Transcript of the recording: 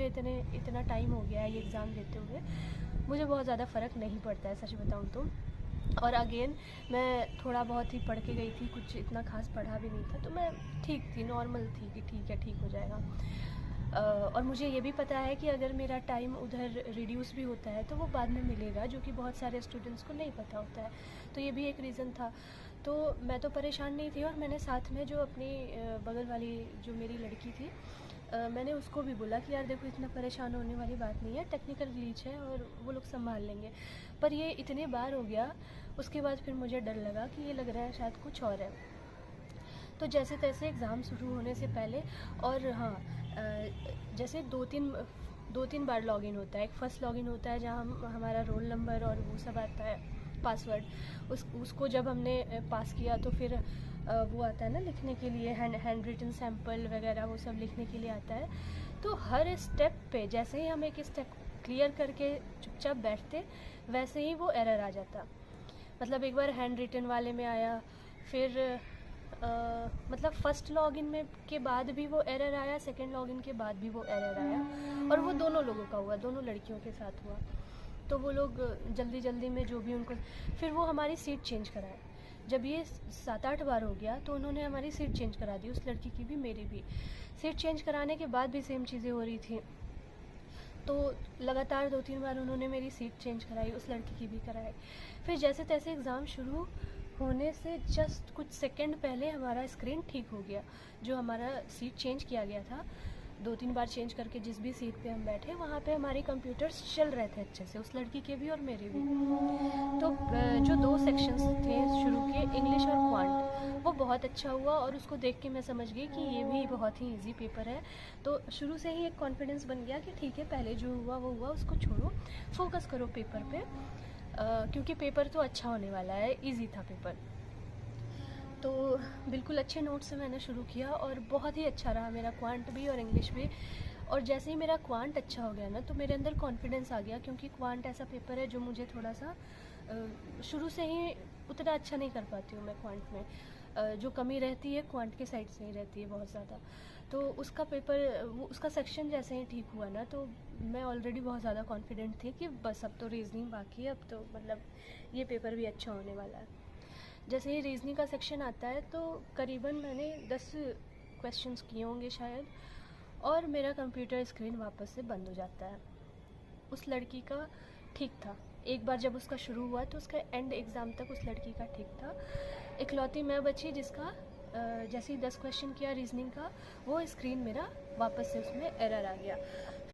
इतना टाइम हो गया है ये एग्ज़ाम देते हुए, मुझे बहुत ज़्यादा फ़र्क नहीं पड़ता है सच बताऊँ तो। और अगेन मैं थोड़ा बहुत ही पढ़ के गई थी, कुछ इतना ख़ास पढ़ा भी नहीं था, तो मैं ठीक थी, नॉर्मल थी कि ठीक है, ठीक हो जाएगा। और मुझे ये भी पता है कि अगर मेरा टाइम उधर रिड्यूस भी होता है तो वो बाद में मिलेगा, जो कि बहुत सारे स्टूडेंट्स को नहीं पता होता है। तो ये भी एक रीज़न था। तो मैं तो परेशान नहीं थी, और मैंने साथ में जो अपनी बगल वाली जो मेरी लड़की थी, मैंने उसको भी बोला कि यार देखो, इतना परेशान होने वाली बात नहीं है, टेक्निकल ग्लिच है और वो लोग संभाल लेंगे। पर ये इतने बार हो गया, उसके बाद फिर मुझे डर लगा कि ये लग रहा है शायद कुछ और है। तो जैसे तैसे एग्ज़ाम शुरू होने से पहले, और हाँ, जैसे दो तीन बार लॉगिन होता है। एक फ़र्स्ट लॉगिन होता है जहाँ हमारा रोल नंबर और वो सब आता है, पासवर्ड। उसको जब हमने पास किया तो फिर वो आता है ना लिखने के लिए, हैंड रिटन सैम्पल वगैरह, वो सब लिखने के लिए आता है। तो हर स्टेप पे जैसे ही हम एक स्टेप क्लियर करके चुपचाप बैठते, वैसे ही वो एरर आ जाता। मतलब एक बार हैंड रिटन वाले में आया, फिर मतलब फ़र्स्ट लॉगिन में के बाद भी वो एरर आया, सेकंड लॉगिन के बाद भी वो एरर आया, और वो दोनों लोगों का हुआ, दोनों लड़कियों के साथ हुआ। तो वो लोग जल्दी जल्दी में जो भी उनको, फिर वो हमारी सीट चेंज कराए। जब ये 7-8 बार हो गया तो उन्होंने हमारी सीट चेंज करा दी, उस लड़की की भी मेरी भी। सीट चेंज कराने के बाद भी सेम चीज़ें हो रही थी। तो लगातार 2-3 बार उन्होंने मेरी सीट चेंज कराई, उस लड़की की भी कराई। फिर जैसे तैसे एग्ज़ाम शुरू होने से जस्ट कुछ सेकंड पहले हमारा स्क्रीन ठीक हो गया। जो हमारा सीट चेंज किया गया था, 2-3 बार चेंज करके जिस भी सीट पे हम बैठे, वहाँ पे हमारे कंप्यूटर्स चल रहे थे अच्छे से, उस लड़की के भी और मेरे भी। तो जो 2 सेक्शंस थे शुरू के, इंग्लिश और क्वांट, वो बहुत अच्छा हुआ, और उसको देख के मैं समझ गई कि ये भी बहुत ही इजी पेपर है। तो शुरू से ही एक कॉन्फिडेंस बन गया कि ठीक है, पहले जो हुआ वो हुआ, उसको छोड़ो, फोकस करो पेपर पे, क्योंकि पेपर तो अच्छा होने वाला है, इजी था पेपर। तो बिल्कुल अच्छे नोट से मैंने शुरू किया, और बहुत ही अच्छा रहा मेरा क्वांट भी और इंग्लिश भी। और जैसे ही मेरा क्वांट अच्छा हो गया ना, तो मेरे अंदर कॉन्फिडेंस आ गया, क्योंकि क्वांट ऐसा पेपर है जो मुझे थोड़ा सा शुरू से ही उतना अच्छा नहीं कर पाती हूँ मैं क्वांट में। जो कमी रहती है क्वांट के साइड से ही रहती है बहुत ज़्यादा। तो उसका पेपर, वो उसका सेक्शन जैसे ही ठीक हुआ ना, तो मैं ऑलरेडी बहुत ज़्यादा कॉन्फिडेंट थी कि बस अब तो रीजनिंग बाकी है, अब तो मतलब ये पेपर भी अच्छा होने वाला है। जैसे ही रीजनिंग का सेक्शन आता है तो करीबन मैंने 10 क्वेश्चंस किए होंगे शायद, और मेरा कंप्यूटर स्क्रीन वापस से बंद हो जाता है। उस लड़की का ठीक था, एक बार जब उसका शुरू हुआ तो उसका एंड एग्ज़ाम तक उस लड़की का ठीक था। इकलौती मैं बची जिसका जैसे ही 10 क्वेश्चन किया रीजनिंग का, वो स्क्रीन मेरा वापस से उसमें एरर आ गया।